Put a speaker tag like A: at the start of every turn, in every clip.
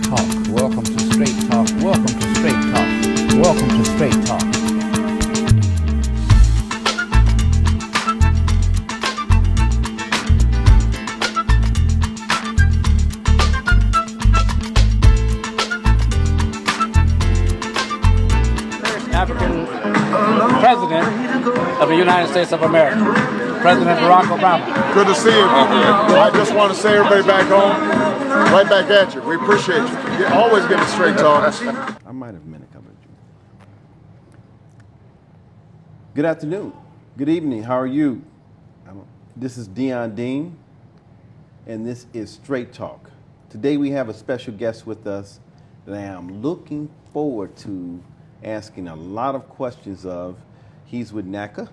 A: Talk. Welcome to Straight Talk. Welcome to Straight Talk. Welcome to Straight Talk. African President of the United States of America, President Barack Obama.
B: Good to see you. I just want to say everybody back home, right back at you. We appreciate you. You always give us straight talk.
C: I might have meant to come at you. Good afternoon. Good evening. How are you? This is Deyon Dean, and this is Straight Talk. Today we have a special guest with us that I am looking forward to asking a lot of questions of. He's with NACA.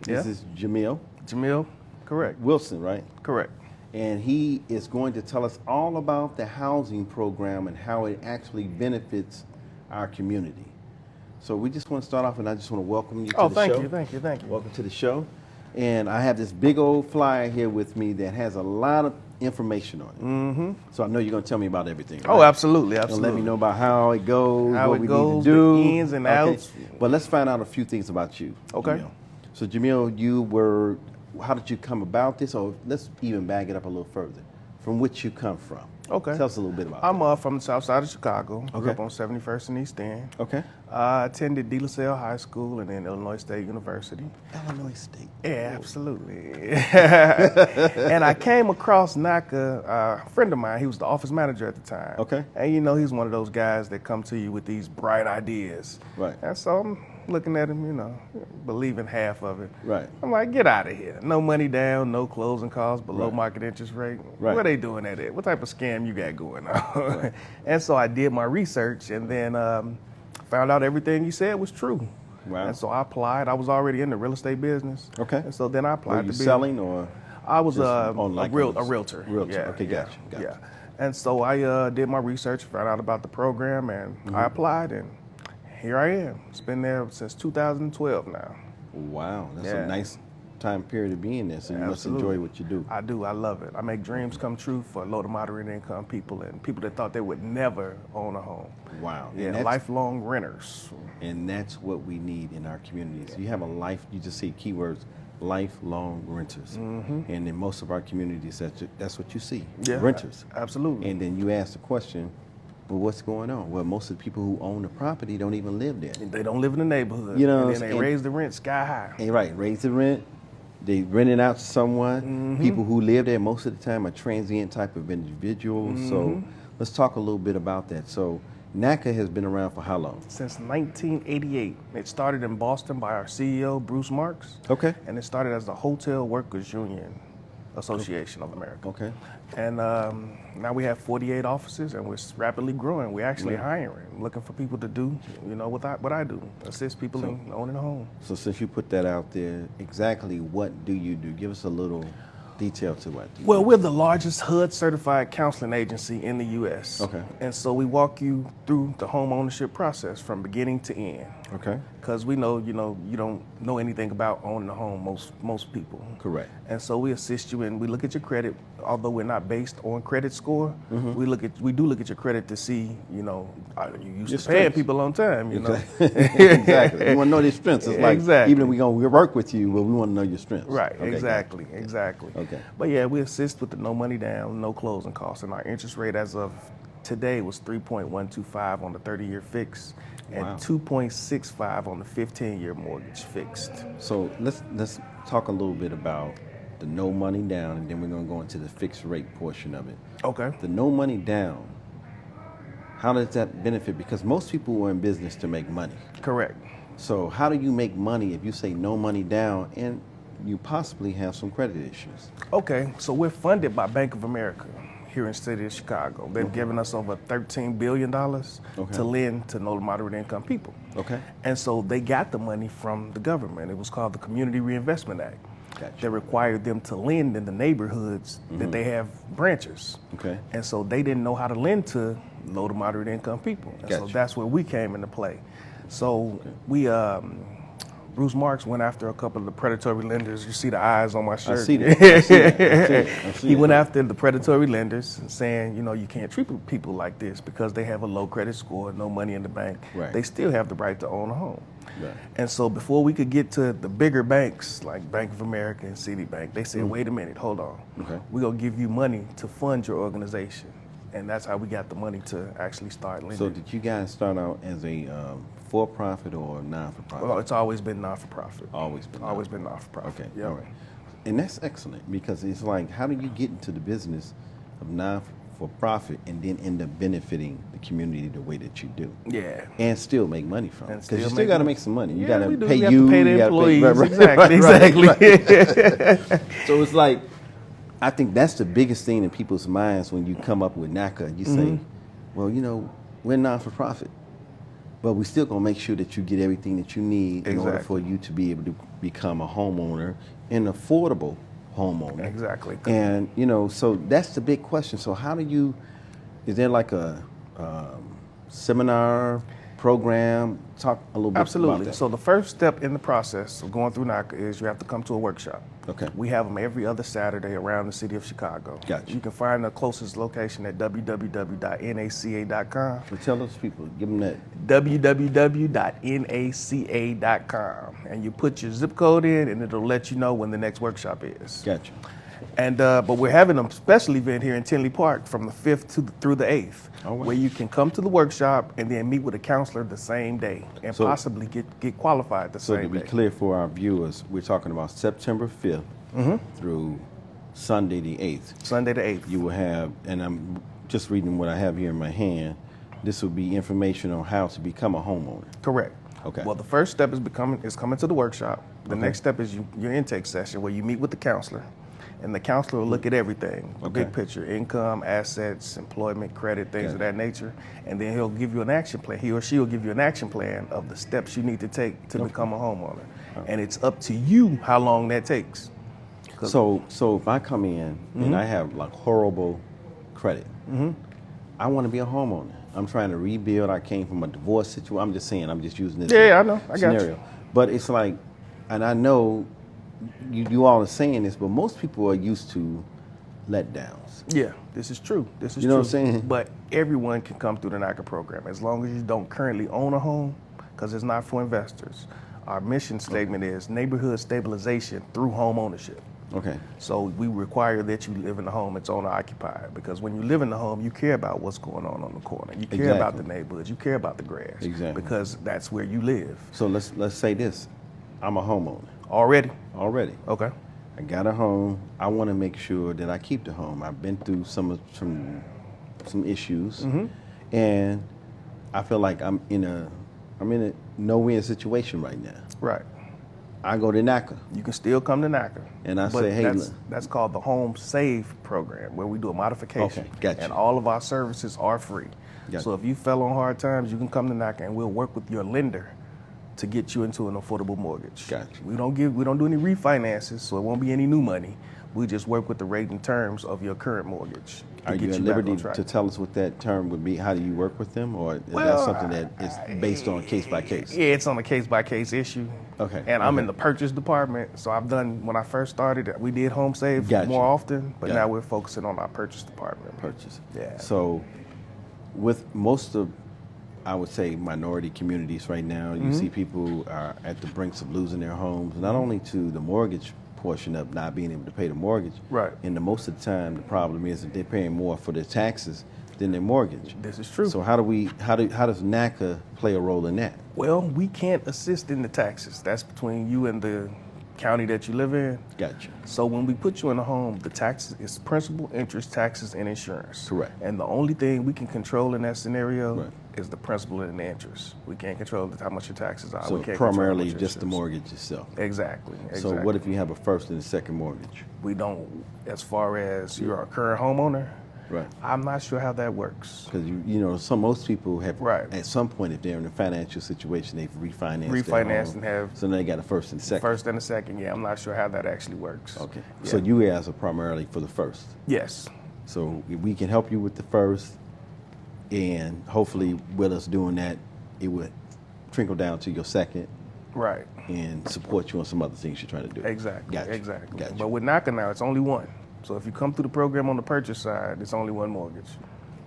C: This is Jamille.
D: Jamille, correct.
C: Wilson, right?
D: Correct.
C: And he is going to tell us all about the housing program and how it actually benefits our community. So we just want to start off, and I just want to welcome you to the show.
D: Thank you.
C: Welcome to the show. And I have this big old flyer here with me that has a lot of information on it. Mm-hmm. So I know you're going to tell me about everything. Right?
D: Oh, absolutely.
C: Let me know about how it goes,
D: how
C: what
D: it
C: we
D: goes,
C: need to do.
D: the ins and outs.
C: But let's find out a few things about you.
D: Okay.
C: Jamille. So how did you come about this? Or let's even back it up a little further. From which you come from.
D: Okay.
C: Tell us a little bit about
D: I'm
C: that.
D: from the south side of Chicago.
C: Okay.
D: Grew up on 71st and East End.
C: Okay.
D: I attended De La Salle High School and then Illinois State University.
C: Illinois State.
D: Yeah, absolutely. And I came across NACA, a friend of mine. He was the office manager at the time.
C: Okay.
D: And he's one of those guys that come to you with these bright ideas.
C: Right.
D: And so I'm looking at him, believing half of it.
C: Right.
D: I'm like, get out of here. No money down, no closing costs, below
C: Right.
D: market interest rate.
C: Right.
D: What are they doing at it? What type of scam you got going on? Right. And so I did my research and then found out everything you said was true.
C: Wow.
D: And so I applied. I was already in the real estate business.
C: Okay.
D: And so then I applied
C: Were
D: to
C: you
D: be
C: selling or?
D: I was
C: just
D: a
C: online
D: realtor.
C: Realtor.
D: Yeah,
C: Okay, gotcha.
D: Yeah. And so I did my research, found out about the program, and I applied, and here I am. It's been there since 2012 now.
C: Wow, that's
D: Yeah.
C: a nice time period to be in this, and you must
D: Absolutely.
C: enjoy what you do.
D: I do. I love it. I make dreams come true for low to moderate income people and people that thought they would never own a home.
C: Wow.
D: Yeah,
C: And
D: lifelong renters.
C: And that's what we need in our communities. You have you just see keywords, lifelong renters. And in most of our communities, that's what you see,
D: Yeah,
C: renters.
D: Absolutely.
C: And then you ask the question, well, what's going on? Well, most of the people who own the property don't even live there.
D: They don't live in the neighborhood.
C: And
D: then they raise the rent sky high.
C: And right, raise the rent. They rent it out to someone. People who live there most of the time are transient type of individuals. So let's talk a little bit about that. So NACA has been around for how long?
D: Since 1988. It started in Boston by our CEO, Bruce Marks.
C: Okay.
D: And it started as the Hotel Workers Union Association of America.
C: Okay.
D: And now we have 48 offices, and we're rapidly growing. We're actually hiring, looking for people to do, what I do, assist people in owning a home.
C: So since you put that out there, exactly what do you do? Give us a little detail to what.
D: Well, we're the largest HUD certified counseling agency in the U.S.
C: Okay.
D: And so we walk you through the home ownership process from beginning to end.
C: Okay.
D: Because we know, you don't know anything about owning a home, most people.
C: Correct.
D: And so we assist you and we look at your credit, although we're not based on credit score, we do look at your credit to see, are you used
C: Your
D: to paying
C: strengths.
D: people on time,
C: Exactly. We want to know their strengths. It's like,
D: Exactly.
C: even if we're going to work with you, but we want to know your strengths.
D: Right,
C: Okay,
D: exactly.
C: Okay.
D: But yeah, we assist with the no money down, no closing costs, and our interest rate as of today was 3.125 on the 30-year fix and
C: Wow.
D: 2.65 on the 15-year mortgage fixed.
C: So let's talk a little bit about the no money down, and then we're going to go into the fixed rate portion of it.
D: Okay.
C: The no money down, how does that benefit? Because most people are in business to make money.
D: Correct.
C: So how do you make money if you say no money down and you possibly have some credit issues?
D: Okay, so we're funded by Bank of America here in the city of Chicago. They've given us over $13 billion to lend to low to moderate income people.
C: Okay.
D: And so they got the money from the government. It was called the Community Reinvestment Act.
C: Gotcha.
D: That required them to lend in the neighborhoods that they have branches.
C: Okay.
D: And so they didn't know how to lend to low to moderate income people. And so
C: Gotcha.
D: that's where we came into play. So we Bruce Marks went after a couple of the predatory lenders. You see the eyes on my shirt.
C: I see that. I see that. I see
D: He
C: that.
D: went after the predatory lenders, saying, you can't treat people like this because they have a low credit score, no money in the bank.
C: Right.
D: They still have the right to own a home.
C: Right.
D: And so before we could get to the bigger banks like Bank of America and Citibank, they said, wait a minute, hold on.
C: Okay.
D: We're going to give you money to fund your organization. And that's how we got the money to actually start lending.
C: So did you guys start out as a for-profit or non-for-profit?
D: Well, it's always been non-for-profit.
C: Always been.
D: Always been non-for-profit.
C: Okay.
D: Yep.
C: All right. And that's excellent because it's like, how do you get into the business of non-for-profit and then end up benefiting the community the way that you do?
D: Yeah.
C: And still make money from it.
D: And
C: Because you
D: still
C: still
D: make
C: got to
D: money.
C: make some money. You
D: Yeah,
C: got to
D: we do.
C: pay
D: We have
C: you.
D: to pay the
C: you gotta
D: employees.
C: right,
D: Exactly.
C: right,
D: Exactly.
C: So it's like, I think that's the biggest thing in people's minds when you come up with NACA. You say, well, we're non-for-profit, but we still going to make sure that you get everything that you need in order for you to be able to become a homeowner, an affordable homeowner.
D: Exactly.
C: And, so that's the big question. So how do you, is there like a seminar, program? Talk a little bit
D: Absolutely.
C: about that.
D: So the first step in the process of going through NACA is you have to come to a workshop.
C: Okay.
D: We have them every other Saturday around the city of Chicago.
C: Gotcha.
D: You can find the closest location at www.naca.com.
C: So tell those people, give them that.
D: www.naca.com. And you put your zip code in and it'll let you know when the next workshop is.
C: Gotcha.
D: And but we're having a special event here in Tinley Park from the 5th through the 8th, where you can come to the workshop and then meet with a counselor the same day and possibly get qualified the
C: So
D: same
C: to
D: day.
C: be clear for our viewers, we're talking about September 5th through Sunday the 8th.
D: Sunday the 8th.
C: You will have, and I'm just reading what I have here in my hand, this will be information on how to become a homeowner.
D: Correct.
C: Okay.
D: Well, the first step is coming to the workshop. The next step is your intake session where you meet with the counselor. And the counselor will look at everything, the big picture, income, assets, employment, credit, things of that nature. And then he'll give you an action plan. He or she will give you an action plan of the steps you need to take to become a homeowner. And it's up to you how long that takes.
C: So if I come in and I have like horrible credit, I want to be a homeowner. I'm trying to rebuild. I came from a divorce situation. I'm just saying, I'm just using this
D: Yeah, I know. I got
C: scenario.
D: you.
C: But it's like, and I know you all are saying this, but most people are used to letdowns.
D: Yeah, this is true. This is true.
C: You know what I'm saying?
D: But everyone can come through the NACA program as long as you don't currently own a home, because it's not for investors. Our mission statement is neighborhood stabilization through home ownership.
C: Okay.
D: So we require that you live in the home that's owner occupied, because when you live in the home, you care about what's going on the corner. You care about the neighborhoods. You care about the grass.
C: Exactly.
D: Because that's where you live.
C: So let's say this. I'm a homeowner.
D: Already? Okay.
C: I got a home. I want to make sure that I keep the home. I've been through some issues, and I feel like I'm in a no-win situation right now.
D: Right.
C: I go to NACA.
D: You can still come to NACA.
C: And I
D: but
C: say, hey,
D: that's called the Home Save program, where we do a modification.
C: Okay, gotcha.
D: And all of our services are free.
C: Gotcha.
D: So if you fell on hard times, you can come to NACA and we'll work with your lender to get you into an affordable mortgage.
C: Gotcha.
D: We don't do any refinances, so it won't be any new money. We just work with the rate and terms of your current mortgage.
C: Are you at liberty to tell us what that term would be? How do you work with them, or is that something that is based on case by case?
D: Yeah, it's on a case by case issue.
C: Okay.
D: And I'm in the purchase department, so when I first started, we did home save more often, but now we're focusing on our purchase department.
C: Purchase.
D: Yeah.
C: So, with most of, I would say, minority communities right now, you see people are at the brinks of losing their homes, not only to the mortgage portion of not being able to pay the mortgage.
D: Right.
C: And most of the time, the problem is that they're paying more for their taxes than their mortgage.
D: This is true.
C: So how does NACA play a role in that?
D: Well, we can't assist in the taxes. That's between you and the county that you live in.
C: Gotcha.
D: So when we put you in a home, the taxes is principal, interest, taxes, and insurance.
C: Correct.
D: And the only thing we can control in that scenario is the principal and the interest. We can't control how much your taxes are.
C: So
D: we can't
C: primarily just the mortgage itself.
D: Exactly.
C: So what if you have a first and a second mortgage?
D: We don't, as far as you're a current homeowner.
C: Right.
D: I'm not sure how that works.
C: Because most people have at some point, if they're in a financial situation, they've refinanced their home,
D: and have
C: so now they got a first and second.
D: First and a second, yeah. I'm not sure how that actually works.
C: Okay.
D: Yeah.
C: So you guys are primarily for the first.
D: Yes.
C: So if we can help you with the first, and hopefully with us doing that, it would trickle down to your second,
D: Right.
C: and support you on some other things you're trying to do.
D: Exactly.
C: Gotcha.
D: Exactly.
C: Gotcha.
D: But with NACA now, it's only one. So if you come through the program on the purchase side, it's only one mortgage.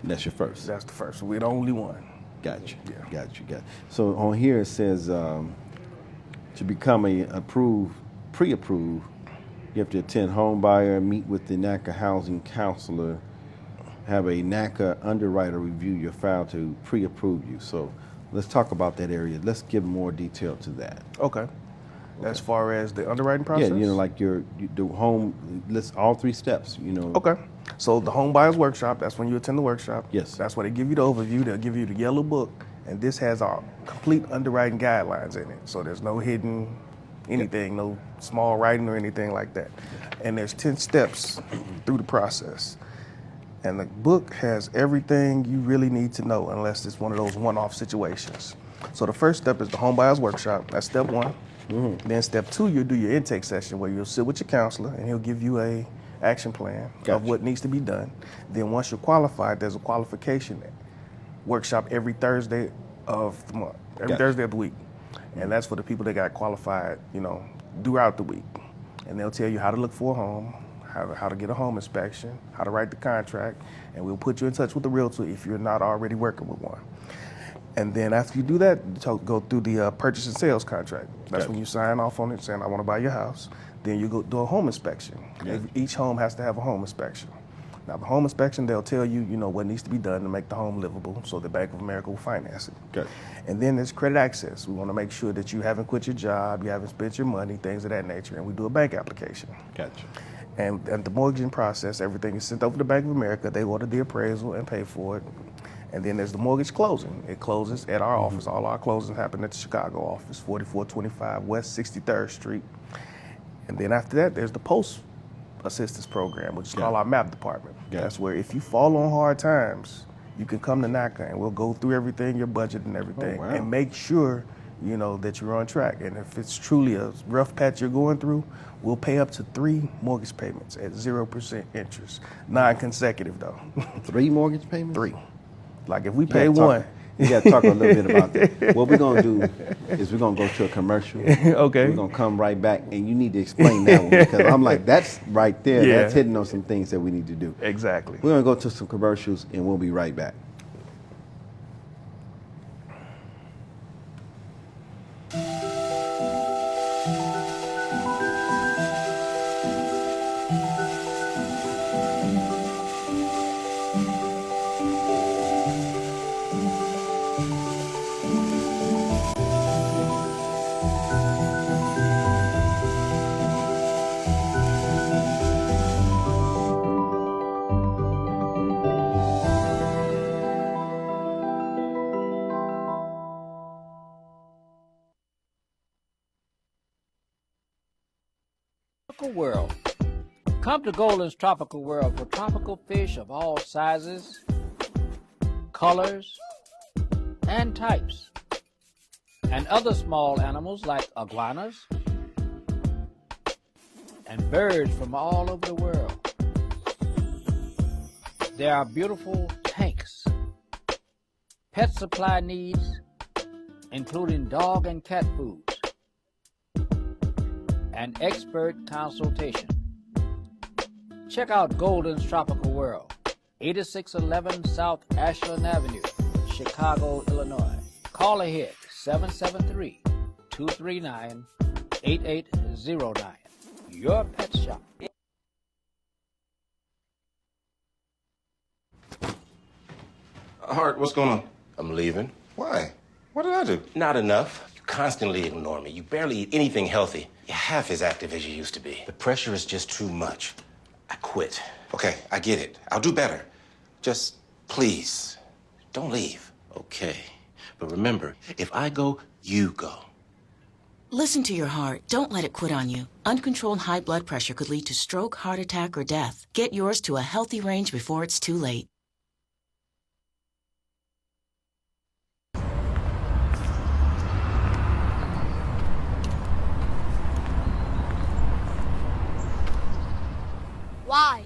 C: That's your first.
D: That's the first. We're the only one.
C: Gotcha.
D: Yeah.
C: Gotcha. So on here it says to become pre-approved, you have to attend home buyer, meet with the NACA housing counselor, have a NACA underwriter review your file to pre-approve you. So let's talk about that area. Let's give more detail to that.
D: Okay. As far as the underwriting process?
C: Yeah, like the home, list all 3 steps,
D: Okay. So the home buyer's workshop, that's when you attend the workshop.
C: Yes.
D: That's where they give you the overview. They'll give you the yellow book, and this has our complete underwriting guidelines in it. So there's no hidden anything, no small writing or anything like that. And there's 10 steps through the process. And the book has everything you really need to know unless it's one of those one-off situations. So the first step is the home buyer's workshop. That's step 1. Mm-hmm. Then step 2, you'll do your intake session where you'll sit with your counselor and he'll give you a action plan of what needs to be done. Then once you're qualified, there's a qualification workshop every Thursday of the month, every Thursday of the week. And that's for the people that got qualified, throughout the week. And they'll tell you how to look for a home, how to get a home inspection, how to write the contract, and we'll put you in touch with the realtor if you're not already working with one. And then after you do that, you go through the purchase and sales contract. That's when you sign off on it saying, I want to buy your house. Then you go do a home inspection. Each home has to have a home inspection. Now, the home inspection, they'll tell you, what needs to be done to make the home livable, so the Bank of America will finance it. Okay. And then there's credit access. We want to make sure that you haven't quit your job, you haven't spent your money, things of that nature, and we do a bank application.
C: Gotcha.
D: And the mortgaging process, everything is sent over to Bank of America. They order the appraisal and pay for it. And then there's the mortgage closing. It closes at our office. All our closings happen at the Chicago office, 4425 West 63rd Street. And then after that, there's the post assistance program, which is called our MAP department. That's where if you fall on hard times, you can come to NACA and we'll go through everything, your budget and everything, and make sure that you're on track. And if it's truly a rough patch you're going through, we'll pay up to 3 mortgage payments at 0% interest. Non-consecutive though.
C: 3 mortgage payments?
D: 3. Like if we pay one.
C: You got to talk a little bit about that. What we're going to do is we're going to go to a commercial.
D: Okay.
C: We're going to come right back, and you need to explain that one because I'm like, that's right there.
D: Yeah.
C: That's hitting on some things that we need to do.
D: Exactly.
C: We're going to go to some commercials, and we'll be right back.
A: World. Come to Golden's Tropical World for tropical fish of all sizes, colors, and types, and other small animals like iguanas and birds from all over the world. There are beautiful tanks, pet supply needs, including dog and cat foods, and expert consultation. Check out Golden's Tropical World, 8611 South Ashland Avenue, Chicago, Illinois. Call ahead, 773-239-8809. Your pet shop.
E: Hart, what's going on?
F: I'm leaving.
E: Why? What did I do?
F: Not enough. You constantly ignore me. You barely eat anything healthy. You're half as active as you used to be. The pressure is just too much. I quit.
E: Okay, I get it. I'll do better. Just please, don't leave.
F: Okay. But remember, if I go, you go.
G: Listen to your heart. Don't let it quit on you. Uncontrolled high blood pressure could lead to stroke, heart attack, or death. Get yours to a healthy range before it's too late.
H: Why?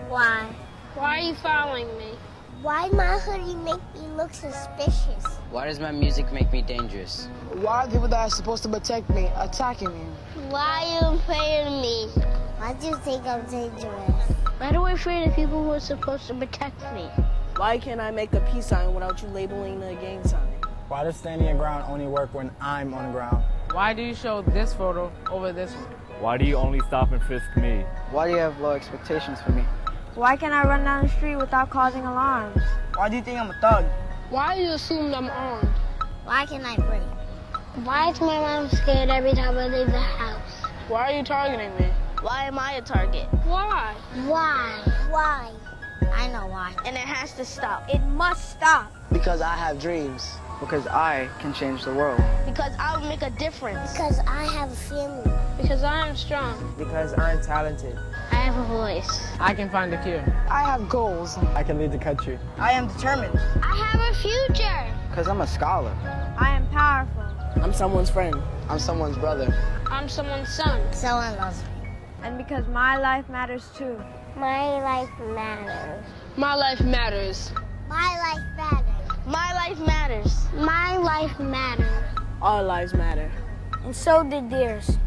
H: Why? Why are you following me? Why my hoodie make me look suspicious?
I: Why does my music make me dangerous?
J: Why are people that are supposed to protect me attacking me?
H: Why are you afraid of me? Why do you think I'm dangerous? Why do I afraid of people who are supposed to protect me?
J: Why can't I make a peace sign without you labeling the gang sign?
K: Why does standing your ground only work when I'm on the ground?
L: Why do you show this photo over this one?
M: Why do you only stop and frisk me?
K: Why do you have low expectations for me?
N: Why can't I run down the street without causing alarms?
K: Why do you think I'm a thug?
H: Why do you assume I'm armed? Why can I breathe? Why is my mom scared every time I leave the house?
L: Why are you targeting me?
H: Why am I a target?
L: Why?
H: Why? I know why. And it has to stop. It must stop.
K: Because I have dreams. Because I can change the world.
H: Because I will make a difference. Because I have a family.
L: Because I am strong.
K: Because I'm talented.
H: I have a voice.
L: I can find a cure.
J: I have goals.
K: I can lead the country. I am determined.
H: I have a future.
K: Because I'm a scholar.
N: I am powerful.
J: I'm someone's friend.
K: I'm someone's brother.
L: I'm someone's son.
H: Someone loves me.
N: And because my life matters too.
H: My life matters.
L: My life matters.
H: My life matters. My life matters. My life matters.
J: All lives matter.
H: And so did theirs.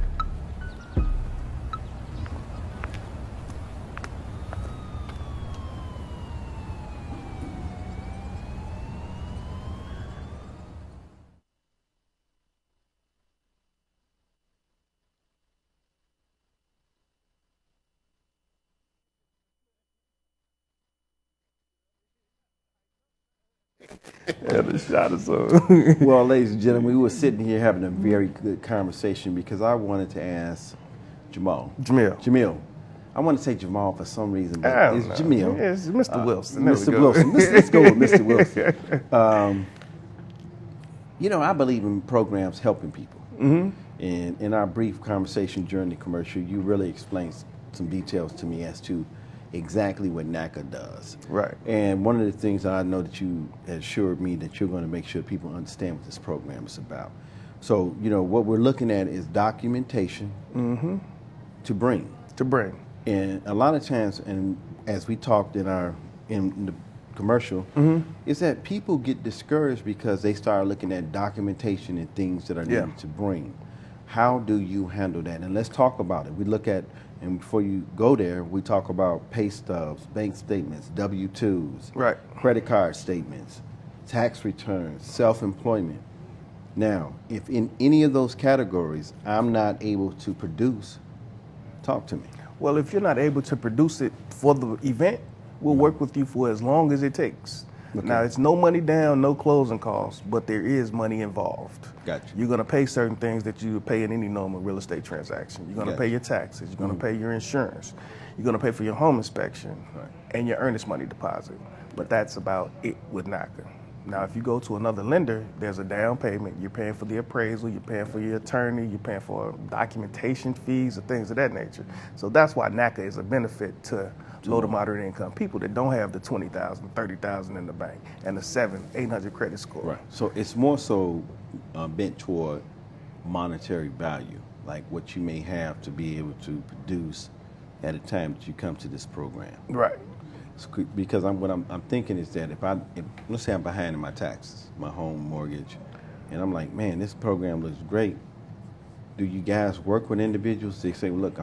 D: And a shot or so.
C: Well, ladies and gentlemen, we were sitting here having a very good conversation because I wanted to ask Jamille. I want to say Jamal for some reason, but it's Jamille.
D: Yeah, it's Mr. Wilson.
C: Mr. Wilson. Let's go with Mr. Wilson. You know, I believe in programs helping people.
D: Mm-hmm.
C: And in our brief conversation during the commercial, you really explained some details to me as to exactly what NACA does.
D: Right.
C: And one of the things that I know that you assured me that you're going to make sure people understand what this program is about. So, you know, what we're looking at is documentation to bring. And a lot of times, and as we talked in the commercial, is that people get discouraged because they start looking at documentation and things that are needed to bring. How do you handle that? And let's talk about it. We look at, and before you go there, we talk about pay stubs, bank statements, W-2s,
D: right,
C: credit card statements, tax returns, self-employment. Now, if in any of those categories I'm not able to produce, talk to me.
D: Well, if you're not able to produce it for the event, we'll work with you for as long as it takes. Okay. Now, it's no money down, no closing costs, but there is money involved.
C: Gotcha.
D: You're going to pay certain things that you would pay in any normal real estate transaction. You're going to pay your taxes. You're going to pay your insurance. You're going to pay for your home inspection and your earnest money deposit. But that's about it with NACA. Now, if you go to another lender, there's a down payment. You're paying for the appraisal. You're paying for your attorney. You're paying for documentation fees and things of that nature. So that's why NACA is a benefit to low to moderate income people that don't have the $20,000, $30,000 in the bank and the 700-800 credit score.
C: Right. So it's more so bent toward monetary value, like what you may have to be able to produce at a time that you come to this program.
D: Right.
C: Because what I'm thinking is that if let's say I'm behind in my taxes, my home mortgage, and I'm like, man, this program looks great. Do you guys work with individuals? They say, look,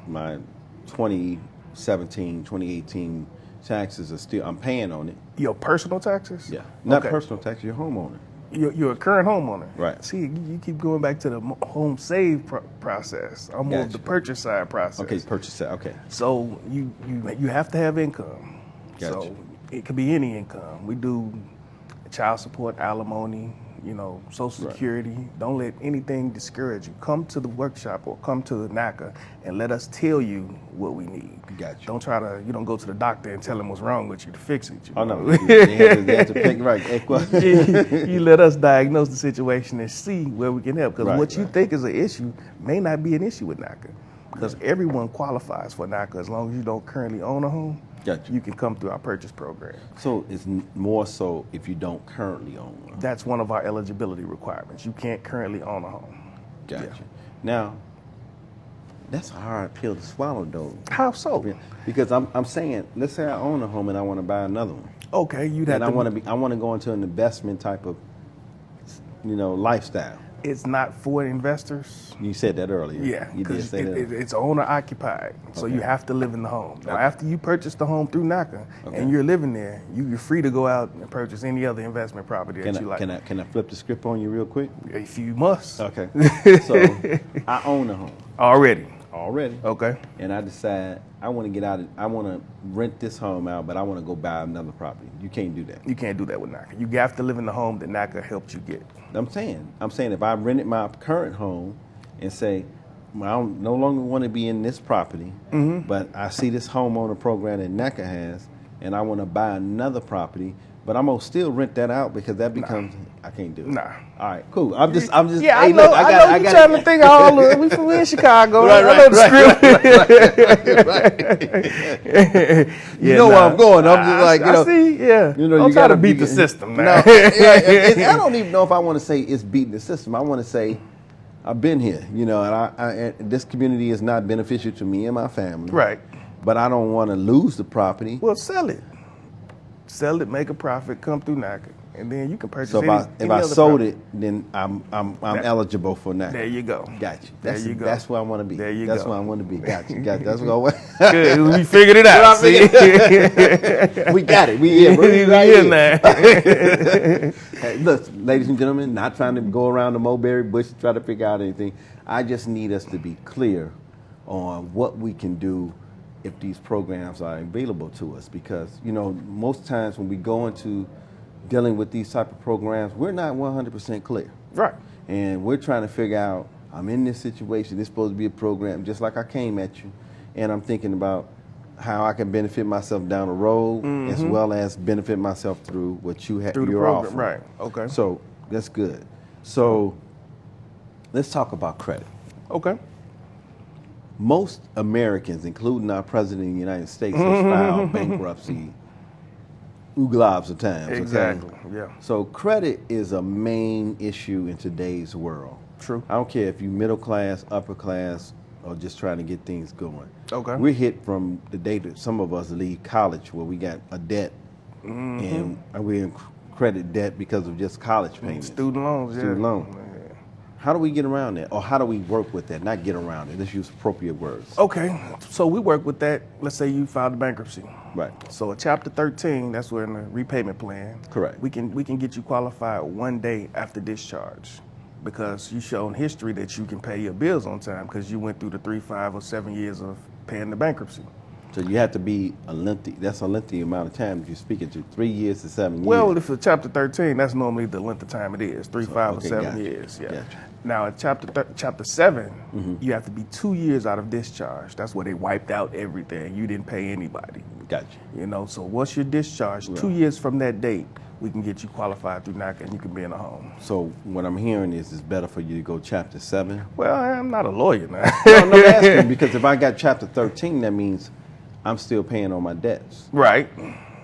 C: my 2017, 2018 taxes are still, I'm paying on it.
D: Your personal taxes?
C: Yeah, not personal taxes, your homeowner.
D: You're a current homeowner.
C: Right.
D: See, you keep going back to the home save process. I'm more of the purchase side process.
C: Okay, purchase side, okay.
D: So you have to have income.
C: Gotcha.
D: So it could be any income. We do child support, alimony, Social Security. Don't let anything discourage you. Come to the workshop or come to the NACA and let us tell you what we need.
C: Gotcha.
D: Don't try to, go to the doctor and tell him what's wrong with you to fix it.
C: Oh, no. They have to pick right.
D: You let us diagnose the situation and see where we can help. Because what you think is an issue may not be an issue with NACA. Because everyone qualifies for NACA as long as you don't currently own a home.
C: Gotcha.
D: You can come through our purchase program.
C: So it's more so if you don't currently own one.
D: That's one of our eligibility requirements. You can't currently own a home.
C: Gotcha.
D: Yeah.
C: Now, that's a hard pill to swallow, though.
D: How so?
C: Because I'm saying, let's say I own a home and I want to buy another one.
D: Okay, you'd have
C: and
D: to.
C: I want to go into an investment type of, lifestyle.
D: It's not for investors.
C: You said that earlier.
D: Yeah,
C: you did
D: because
C: say that.
D: it's owner occupied, so you have to live in the home. Now,
C: Okay.
D: after you purchase the home through NACA and you're living there, you're free to go out and purchase any other investment property that you like.
C: Can I flip the script on you real quick?
D: If you must.
C: Okay. So I own a home
D: Already.
C: Okay. And I decide I want to get out. I want to rent this home out, but I want to go buy another property. You can't do that.
D: You can't do that with NACA. You have to live in the home that NACA helped you get.
C: I'm saying if I rented my current home and say, I don't no longer want to be in this property, but I see this homeowner program that NACA has, and I want to buy another property, but I'm gonna still rent that out because that becomes I can't do it.
D: Nah.
C: All right, cool. I'm just.
D: Yeah,
C: hey,
D: I know.
C: look,
D: I know. You're trying to think of all the. We from in Chicago. I know the script.
C: You know where I'm going. I'm just like,
D: I see. Yeah.
C: You
D: try to beat the system.
C: No,
D: Now.
C: I don't even know if I want to say it's beating the system. I want to say I've been here, and and this community is not beneficial to me and my family.
D: Right.
C: But I don't want to lose the property.
D: Well, sell it. Sell it, make a profit, come through NACA, and then you can purchase.
C: So if I sold it, then I'm eligible for NACA.
D: There you go.
C: Got you.
D: There you go.
C: That's where I want to be.
D: There you
C: That's
D: go.
C: where I want to be. Got you. That's what I want.
D: Good. We figured it out. See?
C: We got it. We in.
D: We in there.
C: Hey, look, ladies and gentlemen, not trying to go around the mulberry bush to try to figure out anything. I just need us to be clear on what we can do if these programs are available to us, because most times when we go into dealing with these type of programs, we're not 100% clear.
D: Right.
C: And we're trying to figure out, I'm in this situation, it's supposed to be a program, just like I came at you, and I'm thinking about how I can benefit myself down the road, as well as benefit myself through what you're offering.
D: Right. Okay.
C: So that's good. So let's talk about credit.
D: Okay.
C: Most Americans, including our president of the United States, has filed bankruptcy globs of times.
D: Exactly.
C: Okay?
D: Yeah.
C: So credit is a main issue in today's world.
D: True.
C: I don't care if you're middle class, upper class, or just trying to get things going.
D: Okay.
C: We're hit from the day that some of us leave college where we got a debt, and we're in credit debt because of just college payments.
D: Student loans.
C: Student loan. How do we get around that? Or how do we work with that? Not get around it. Let's use appropriate words.
D: Okay, so we work with that. Let's say you filed a bankruptcy.
C: Right.
D: So a Chapter 13, that's where in the repayment plan.
C: Correct.
D: We can get you qualified 1 day after discharge, because you shown history that you can pay your bills on time because you went through the 3, 5, or 7 years of paying the bankruptcy.
C: So you have to be that's a lengthy amount of time that you're speaking to, 3 years to 7 years.
D: Well, if it's Chapter 13, that's normally the length of time it is, 3, 5, or 7
C: gotcha.
D: years. Yeah.
C: Gotcha.
D: Now, at Chapter 7, you have to be 2 years out of discharge. That's where they wiped out everything. You didn't pay anybody.
C: Gotcha.
D: So once you're discharged, 2 years from that date, we can get you qualified through NACA and you can be in a home.
C: So what I'm hearing is it's better for you to go Chapter 7?
D: Well, I'm not a lawyer now.
C: No, I'm asking, because if I got Chapter 13, that means I'm still paying on my debts.
D: Right.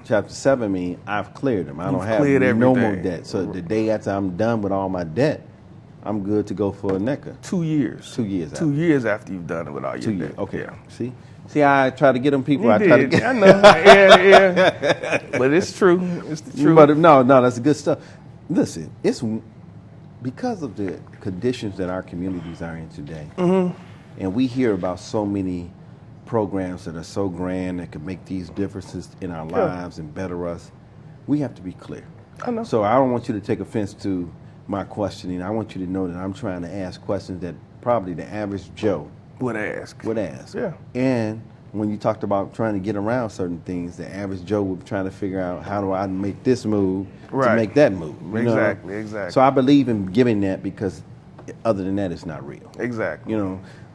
C: Chapter 7 means I've cleared them. I don't
D: You've
C: have
D: cleared
C: no
D: everything.
C: more debt. So the day after I'm done with all my debt, I'm good to go for a NECA.
D: 2 years.
C: 2 years.
D: 2 years after you've done it with all your
C: 2
D: debt.
C: years. Okay.
D: Yeah.
C: See, I try to get them people.
D: You
C: I
D: did.
C: try to get.
D: I know. Yeah. But it's true. It's the truth.
C: But no, that's good stuff. Listen, it's because of the conditions that our communities are in today, and we hear about so many programs that are so grand that can make these differences in our lives and better us. We have to be clear.
D: I know.
C: So I don't want you to take offense to my questioning. I want you to know that I'm trying to ask questions that probably the average Joe
D: would ask.
C: Yeah. And when you talked about trying to get around certain things, the average Joe would be trying to figure out, how do I make this move to make that move?
D: Exactly.
C: So I believe in giving that, because other than that, it's not real.
D: Exactly.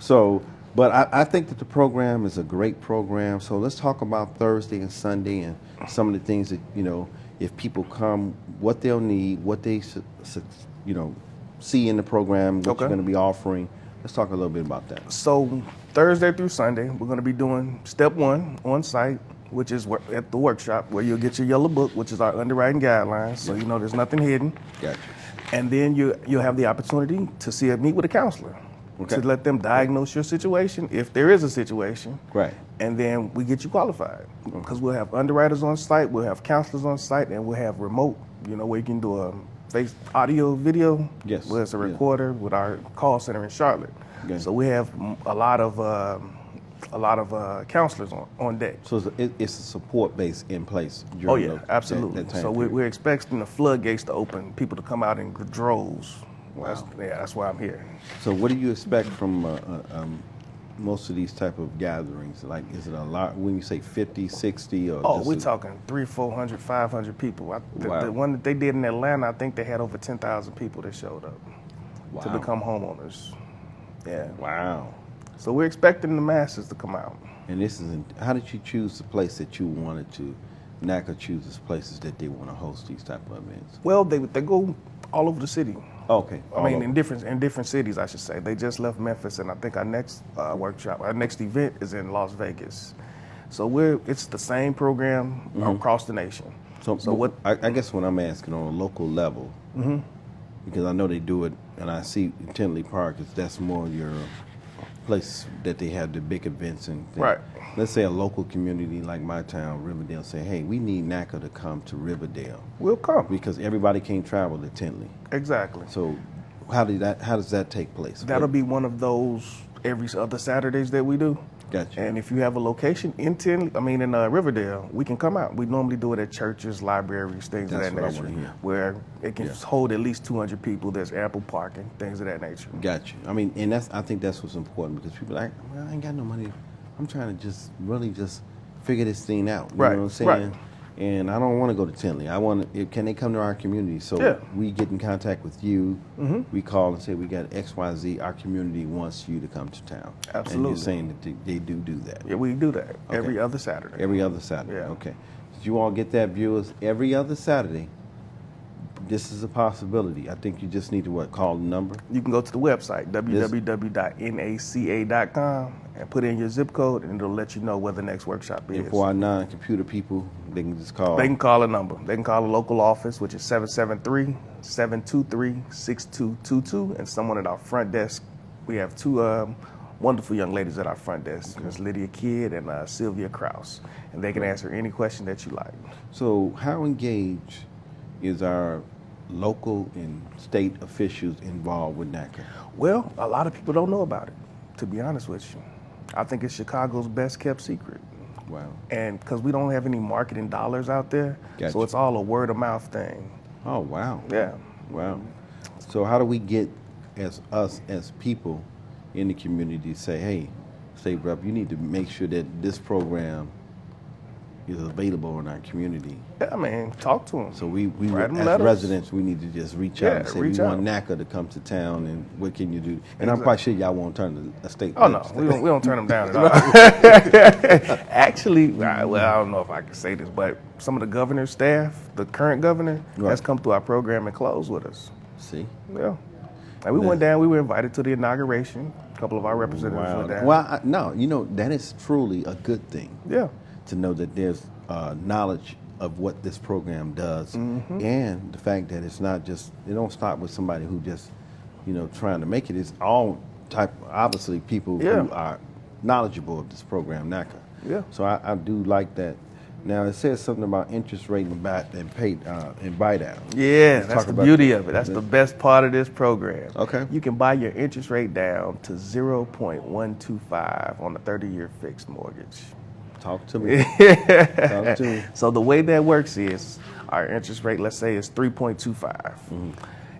C: So, but I think that the program is a great program. So let's talk about Thursday and Sunday and some of the things that, if people come, what they'll need, what they see in the program, what you're going to be offering. Let's talk a little bit about that.
D: So Thursday through Sunday, we're going to be doing step 1 on site, which is at the workshop, where you'll get your yellow book, which is our underwriting guidelines. So there's nothing hidden.
C: Gotcha.
D: And then you'll have the opportunity to meet with a counselor.
C: Okay.
D: to let them diagnose your situation, if there is a situation.
C: Right.
D: And then we get you qualified. Because we'll have underwriters on site, we'll have counselors on site, and we'll have remote, where you can do a face audio, video.
C: Yes.
D: Where it's a recorder with our call center in Charlotte.
C: Okay.
D: So we have a lot of counselors on deck.
C: So it's a support base in place.
D: Oh yeah, absolutely.
C: That time
D: So
C: period.
D: we're expecting the floodgates to open, people to come out in droves.
C: Wow.
D: That's why I'm here.
C: So what do you expect from most of these type of gatherings? Like, is it a lot when you say 50, 60, or?
D: Oh, we're talking 300, 400, 500 people. The one that they did in Atlanta, I think they had over 10,000 people that showed up to become homeowners. Yeah.
C: Wow.
D: So we're expecting the masses to come out.
C: And this is, how did you choose the place that you wanted to? NACA chooses places that they want to host these type of events.
D: Well, they go all over the city.
C: Okay.
D: In different cities, I should say. They just left Memphis, and I think our next our next event is in Las Vegas. So it's the same program across the nation.
C: So what? I guess what I'm asking on a local level, because I know they do it, and I see Tinley Park that's more your place that they have the big events and things.
D: Right.
C: Let's say a local community like my town, Riverdale, say, hey, we need NACA to come to Riverdale.
D: We'll come.
C: Because everybody can't travel to Tinley.
D: Exactly.
C: So how does that take place?
D: That'll be one of those every other Saturdays that we do.
C: Gotcha.
D: And if you have a location in Riverdale, we can come out. We normally do it at churches, libraries, things of that nature, where it can hold at least 200 people. There's ample parking, things of that nature.
C: Gotcha. And I think that's what's important, because people are like, well, I ain't got no money. I'm trying to just figure this thing out. You know what I'm saying?
D: Right.
C: And I don't want to go to Tinley. Can they come to our community? So we get in contact with you. We call and say, we got XYZ. Our community wants you to come to town.
D: Absolutely.
C: And you're saying that they do that.
D: Yeah, we do that every other Saturday.
C: Every other Saturday.
D: Yeah.
C: Okay. Did you all get that, viewers? Every other Saturday. This is a possibility. I think you just need to call the number?
D: You can go to the website, www.naca.com, and put in your zip code, and it'll let you know where the next workshop is.
C: And for our non-computer people, they can just call?
D: They can call a number. They can call a local office, which is 773-723-6222, and someone at our front desk. We have two wonderful young ladies at our front desk, Ms. Lydia Kidd and Sylvia Krause, and they can answer any question that you like.
C: So how engaged is our local and state officials involved with NACA?
D: Well, a lot of people don't know about it, to be honest with you. I think it's Chicago's best kept secret.
C: Wow.
D: And because we don't have any marketing dollars out there, so it's all a word of mouth thing.
C: Oh, wow.
D: Yeah.
C: Wow. So how do we get as people in the community say, hey, state rep, you need to make sure that this program is available in our community?
D: Yeah, talk to them.
C: So we
D: Write them
C: as
D: letters.
C: residents, we need to just reach out and say, we want NACA to come to town, and what can you do? And I'm quite sure y'all won't turn a state.
D: Oh, no, we don't turn them down at all. Actually, I don't know if I can say this, but some of the governor's staff, the current governor, has come through our program and closed with us.
C: See?
D: Yeah. And we went down, we were invited to the inauguration. A couple of our representatives went down.
C: Well, no, that is truly a good thing.
D: Yeah.
C: To know that there's knowledge of what this program does, and the fact that it's not just, it don't start with somebody who just, trying to make it. It's all obviously people who are knowledgeable of this program, NACA.
D: Yeah.
C: So I do like that. Now it says something about interest rate and buy down.
D: Yeah, that's the beauty of it. That's the best part of this program.
C: Okay.
D: You can buy your interest rate down to 0.125 on a 30-year fixed mortgage.
C: Talk to me. Talk to me.
D: So the way that works is our interest rate, let's say, is 3.25.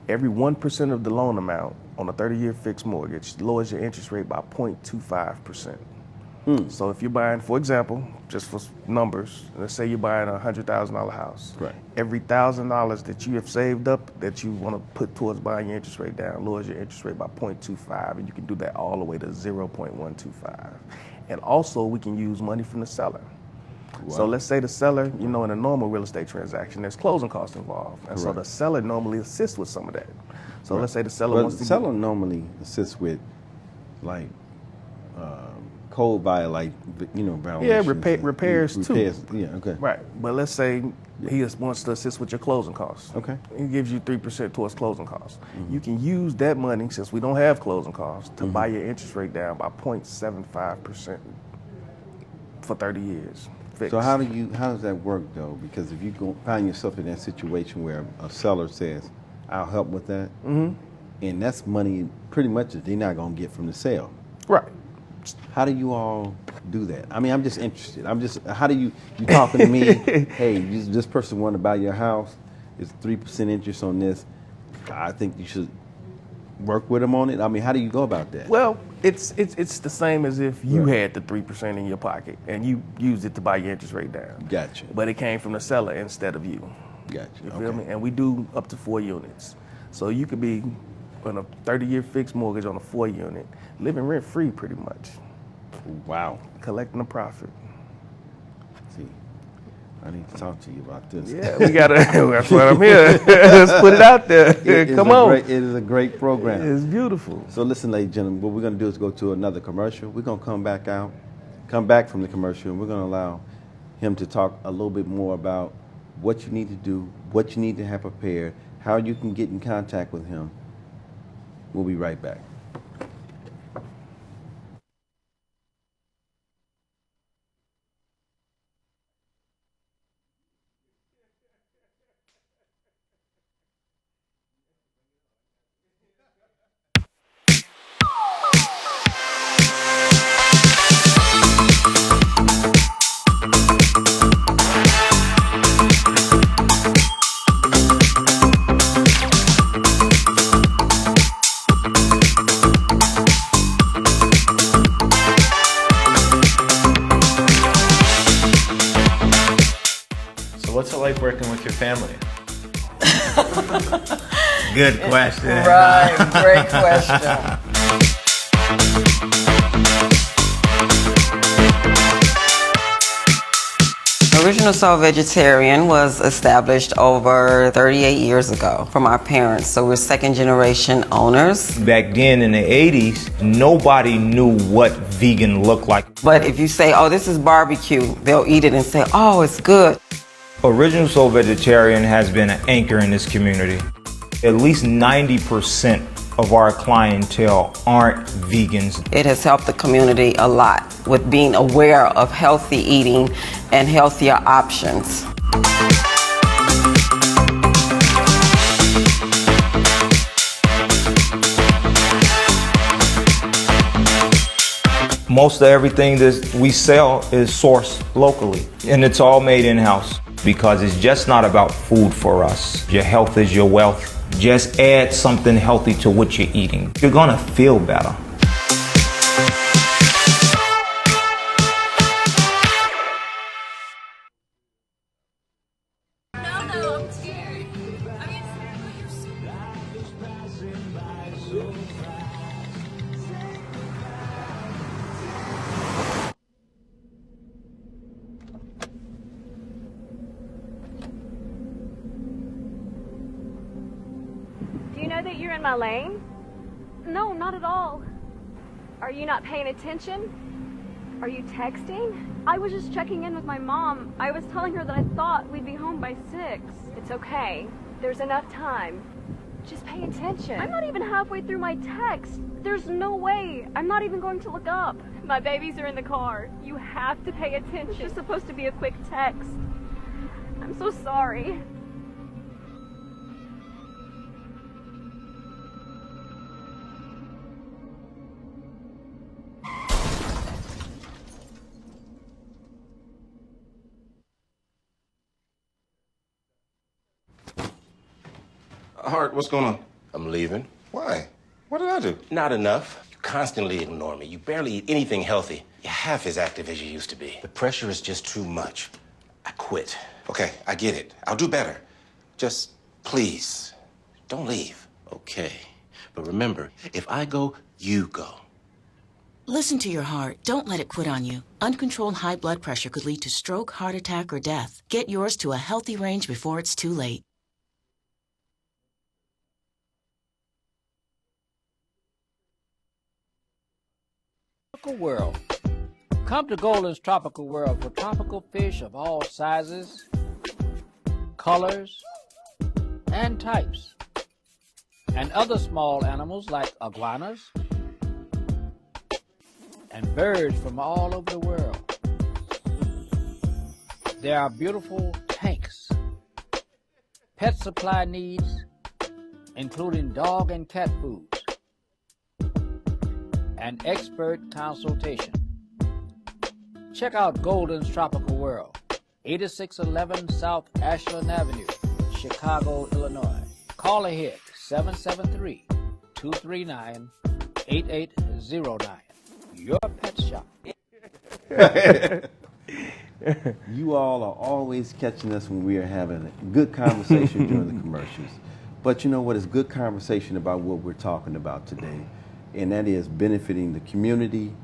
D: Every 1% of the loan amount on a 30-year fixed mortgage lowers your interest rate by 0.25%. So if you're buying, for example, just for numbers, let's say you're buying a $100,000 house.
C: Right.
D: Every $1,000 that you have saved up that you want to put towards buying your interest rate down lowers your interest rate by 0.25, and you can do that all the way to 0.125. And also, we can use money from the seller. Wow. So let's say the seller, in a normal real estate transaction, there's closing costs involved. And so the seller normally assists with some of that. So let's say the seller wants to...
C: The seller normally assists with, like, code violation,
D: Yeah,
C: violations.
D: repairs too.
C: Yeah, okay.
D: Right, but let's say he wants to assist with your closing costs.
C: Okay.
D: He gives you 3% towards closing costs. You can use that money, since we don't have closing costs, to buy your interest rate down by 0.75% for 30 years. Fixed.
C: So how does that work though? Because if you find yourself in that situation where a seller says, "I'll help with that," and that's money pretty much that they're not gonna get from the sale.
D: Right.
C: How do you all do that? I mean, I'm just interested. How do you talking to me? Hey, this person want to buy your house. It's 3% interest on this. I think you should work with them on it. I mean, how do you go about that?
D: Well, it's the same as if you had the 3% in your pocket and you used it to buy your interest rate down.
C: Gotcha.
D: But it came from the seller instead of you.
C: Gotcha.
D: You feel me? And we do up to 4 units. So you could be on a 30-year fixed mortgage on a 4-unit, living rent-free pretty much.
C: Wow.
D: Collecting a profit.
C: See, I need to talk to you about this.
D: Yeah, we gotta. That's why I'm here. Let's put it out there. Come on.
C: It is a great program.
D: It's beautiful.
C: So listen, ladies and gentlemen, what we're gonna do is go to another commercial. We're gonna come back from the commercial, and we're gonna allow him to talk a little bit more about what you need to do, what you need to have prepared, how you can get in contact with him. We'll be right back.
O: What's it like working with your family? Good question.
P: Right, great question. Original Soul Vegetarian was established over 38 years ago from our parents, so we're second generation owners.
O: Back then in the 80s, nobody knew what vegan looked like.
P: But if you say, oh, this is barbecue, they'll eat it and say, oh, it's good.
O: Original Soul Vegetarian has been an anchor in this community. At least 90% of our clientele aren't vegans.
P: It has helped the community a lot with being aware of healthy eating and healthier options.
O: Most of everything that we sell is sourced locally, and it's all made in-house because it's just not about food for us. Your health is your wealth. Just add something healthy to what you're eating. You're gonna feel better.
N: Do you know that you're in my lane? No, not at all. Are you not paying attention? Are you texting? I was just checking in with my mom. I was telling her that I thought we'd be home by 6. It's okay. There's enough time. Just pay attention. I'm not even halfway through my text. There's no way. I'm not even going to look up. My babies are in the car. You have to pay attention. It's just supposed to be a quick text. I'm so sorry.
F: Hart, what's going on? I'm leaving. Why? What did I do? Not enough. You constantly ignore me. You barely eat anything healthy. You're half as active as you used to be. The pressure is just too much. I quit. Okay, I get it. I'll do better. Just please, don't leave. Okay. But remember, if I go, you go.
G: Listen to your heart. Don't let it quit on you. Uncontrolled high blood pressure could lead to stroke, heart attack, or death. Get yours to a healthy range before it's too late.
A: World. Come to Golden's Tropical World for tropical fish of all sizes, colors, and types, and other small animals like iguanas and birds from all over the world. There are beautiful tanks, pet supply needs, including dog and cat foods, and expert consultation. Check out Golden's Tropical World, 8611 South Ashland Avenue, Chicago, Illinois. Call ahead, 773-239-8809. Your pet shop.
C: You all are always catching us when we are having a good conversation during the commercials. But you know what? It's good conversation about what we're talking about today, and that is benefiting the community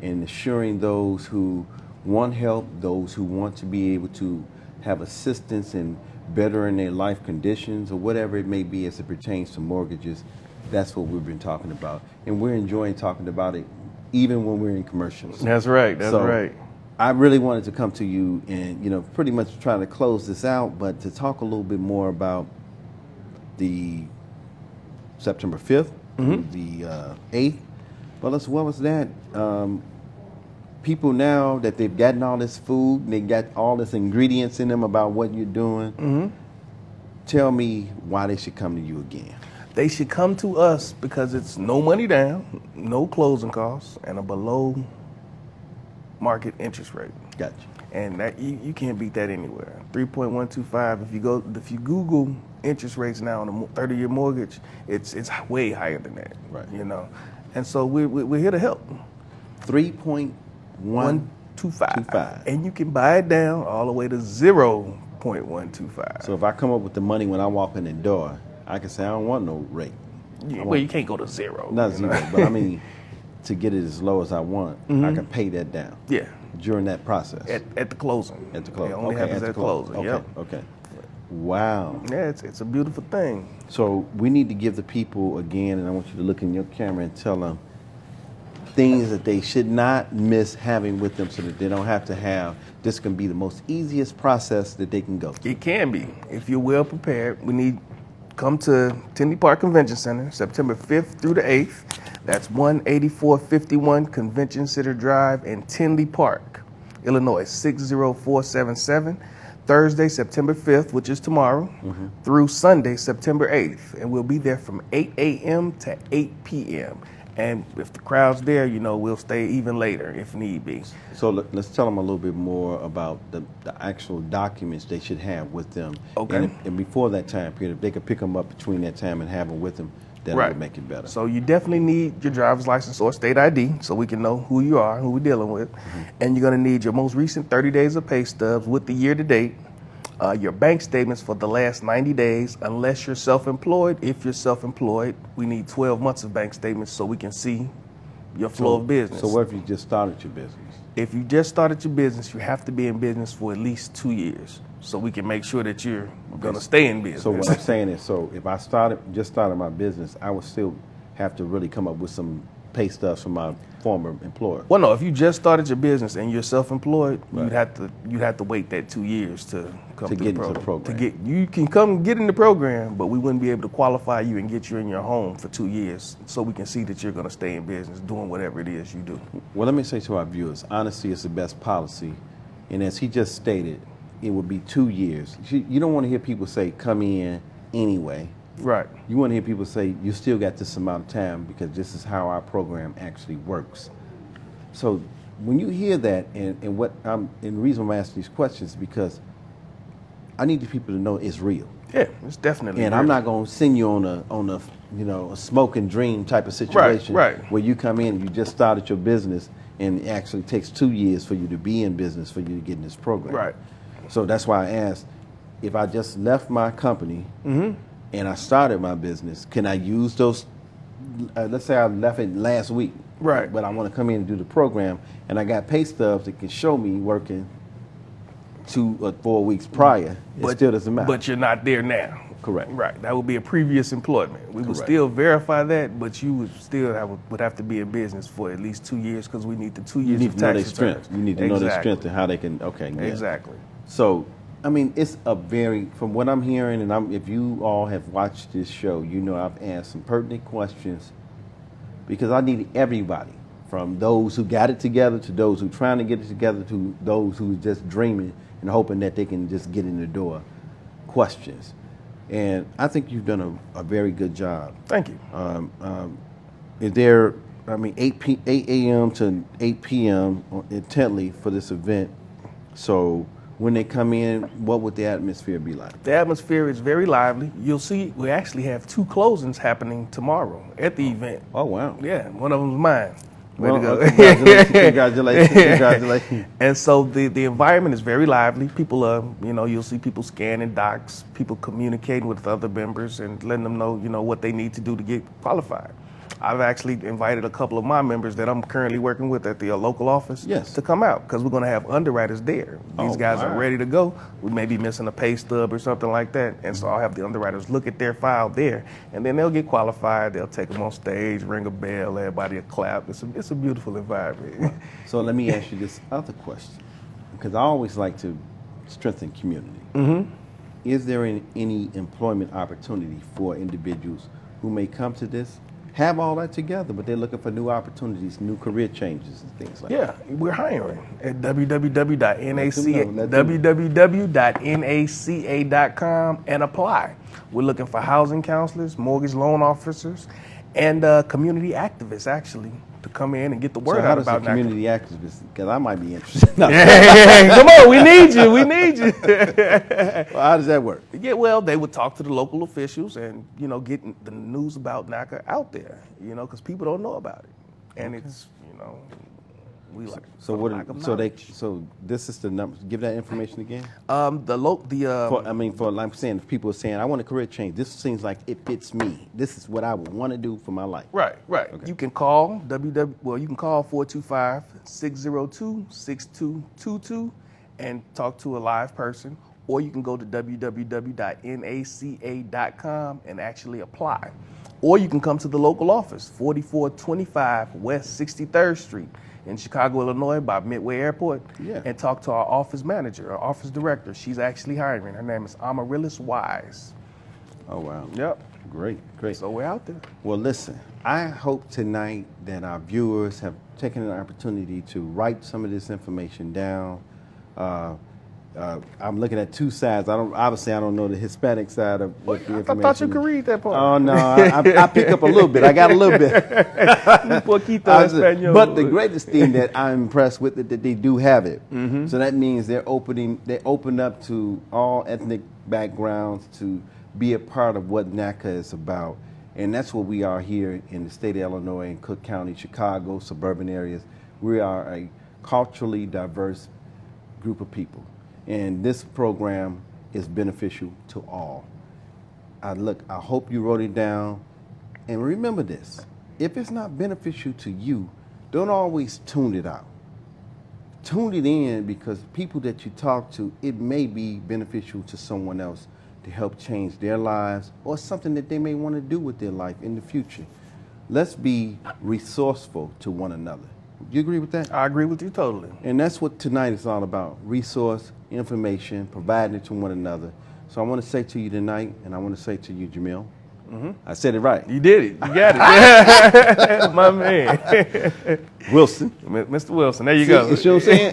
C: and assuring those who want help, those who want to be able to have assistance in bettering their life conditions or whatever it may be as it pertains to mortgages. That's what we've been talking about. And we're enjoying talking about it even when we're in commercials.
D: That's right, that's right.
C: I really wanted to come to you and, pretty much trying to close this out, but to talk a little bit more about the September 5th, the 8th. Well, what was that? People now that they've gotten all this food, and they got all this ingredients in them about what you're doing, tell me why they should come to you again.
D: They should come to us because it's no money down, no closing costs, and a below market interest rate.
C: Gotcha.
D: And that you can't beat that anywhere. 3.125. If you Google interest rates now on a 30-year mortgage, it's way higher than that.
C: Right.
D: And so we're here to help.
C: 3.125.
D: And you can buy it down all the way to 0.125.
C: So if I come up with the money when I walk in the door, I can say I don't want no rate.
D: You can't go to zero.
C: Not zero, but I mean, to get it as low as I want, I can pay that down.
D: Yeah.
C: During that process.
D: At the closing.
C: At the closing.
D: It only happens at the closing.
C: Okay.
D: Yep.
C: Okay. Wow.
D: Yeah, it's a beautiful thing.
C: So we need to give the people again, and I want you to look in your camera and tell them things that they should not miss having with them so that they don't have to have. This can be the most easiest process that they can go through.
D: It can be. If you're well prepared, come to Tinley Park Convention Center, September 5th through the 8th. That's 18451 Convention Center Drive in Tinley Park, Illinois, 60477. Thursday, September 5th, which is tomorrow, through Sunday, September 8th. And we'll be there from 8 a.m. to 8 p.m. And if the crowd's there, we'll stay even later if need be.
C: So let's tell them a little bit more about the actual documents they should have with them.
D: Okay.
C: And before that time period, if they could pick them up between that time and have them with them, that would make it better.
D: So you definitely need your driver's license or state ID so we can know who you are, who we're dealing with. And you're going to need your most recent 30 days of pay stubs with the year to date, your bank statements for the last 90 days, unless you're self-employed. If you're self-employed, we need 12 months of bank statements so we can see your flow of business.
C: So what if you just started your business?
D: If you just started your business, you have to be in business for at least 2 years so we can make sure that you're going to stay in business.
C: So what I'm saying is, if I just started my business, I would still have to really come up with some pay stubs from my former employer.
D: Well, no, if you just started your business and you're self-employed, you'd have to wait that 2 years to come
C: to
D: through
C: get into the program.
D: You can come get in the program, but we wouldn't be able to qualify you and get you in your home for 2 years so we can see that you're going to stay in business doing whatever it is you do.
C: Well, let me say to our viewers, honesty is the best policy. And as he just stated, it would be 2 years. You don't want to hear people say, come in anyway.
D: Right.
C: You want to hear people say, you still got this amount of time because this is how our program actually works. So when you hear that, and the reason I'm asking these questions is because I need the people to know it's real.
D: Yeah, it's definitely
C: and
D: real.
C: I'm not going to send you on a smoke and dream type of situation where you come in and you just started your business and it actually takes 2 years for you to be in business for you to get in this program.
D: Right.
C: So that's why I asked, if I just left my company and I started my business, can I use those, let's say I left it last week,
D: right?
C: But I want to come in and do the program, and I got pay stubs that can show me working 2 or 4 weeks prior, it still doesn't matter.
D: But you're not there now.
C: Correct.
D: Right. That would be a previous employment. We would
C: Correct.
D: still verify that, but you would still would have to be in business for at least 2 years because we need the 2
C: You
D: years
C: need
D: of
C: to know
D: tax
C: their
D: returns.
C: strength. You need to know their strength and how they can. Okay. Yeah.
D: Exactly.
C: So, I mean, it's a very, from what I'm hearing, and if you all have watched this show, you know I've asked some pertinent questions because I need everybody, from those who got it together to those who trying to get it together to those who just dreaming and hoping that they can just get in the door, questions. And I think you've done a very good job.
D: Thank you.
C: Is there, 8 a.m. to 8 p.m. intently for this event. So when they come in, what would the atmosphere be like?
D: The atmosphere is very lively. You'll see we actually have 2 closings happening tomorrow at the event.
C: Oh, wow.
D: Yeah, one of them's mine. Way
C: Well,
D: to go.
C: Congratulations.
D: And so the environment is very lively. People are, you'll see people scanning docs, people communicating with other members and letting them know, what they need to do to get qualified. I've actually invited a couple of my members that I'm currently working with at the local office to come out because we're going to have underwriters there. These guys are ready to go. We may be missing a pay stub or something like that. And so I'll have the underwriters look at their file there, and then they'll get qualified. They'll take them on stage, ring a bell, everybody will clap. It's a beautiful environment.
C: So let me ask you this other question, because I always like to strengthen community.
D: Mm-hmm.
C: Is there any employment opportunity for individuals who may come to this, have all that together, but they're looking for new opportunities, new career changes and things like that?
D: Yeah, we're hiring at www.naca.com and apply. We're looking for housing counselors, mortgage loan officers, and community activists, actually, to come in and get the word out about
C: NACA. Community activists, because I might be interested.
D: Come on, we need you. We need you.
C: Well, how does that work?
D: Yeah, well, they would talk to the local officials and, get the news about NACA out there, because people don't know about it. And it's, we like.
C: So so this is the number. Give that information again.
D: For
C: like I'm saying, if people are saying, I want a career change. This seems like it fits me. This is what I would want to do for my life.
D: Right. Okay. You can call you can call 425-602-6222 and talk to a live person, or you can go to www.naca.com and actually apply. Or you can come to the local office, 4425 West 63rd Street in Chicago, Illinois, by Midway Airport, and talk to our office manager, our office director. She's actually hiring. Her name is Amaryllis Wise.
C: Oh, wow.
D: Yep.
C: Great.
D: So we're out there.
C: Well, listen, I hope tonight that our viewers have taken an opportunity to write some of this information down. I'm looking at 2 sides. I don't know the Hispanic side of what the information.
D: I thought you could read that part.
C: Oh no, I pick up a little bit. I got a little bit. But the greatest thing that I'm impressed with is that they do have it.
D: Mm-hmm.
C: So that means they open up to all ethnic backgrounds to be a part of what NACA is about, and that's what we are here in the state of Illinois, in Cook County, Chicago, suburban areas. We are a culturally diverse group of people. And this program is beneficial to all. I hope you wrote it down. And remember this, if it's not beneficial to you, don't always tune it out. Tune it in, because people that you talk to, it may be beneficial to someone else to help change their lives or something that they may want to do with their life in the future. Let's be resourceful to one another. You agree with that?
D: I agree with you totally.
C: And that's what tonight is all about. Resource, information, providing it to one another. So I want to say to you tonight, and I want to say to you, Jamille, I said it right.
D: You did it. You got it. My man.
C: Wilson.
D: Mr. Wilson, there you go.
C: You see what I'm saying?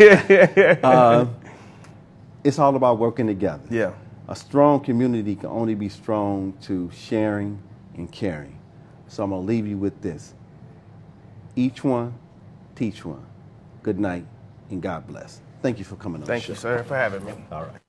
C: It's all about working together.
D: Yeah.
C: A strong community can only be strong to sharing and caring. So I'm going to leave you with this. Each one, teach one. Good night, and God bless. Thank you for coming on the show.
D: Thank you, sir, for having me.
C: All right.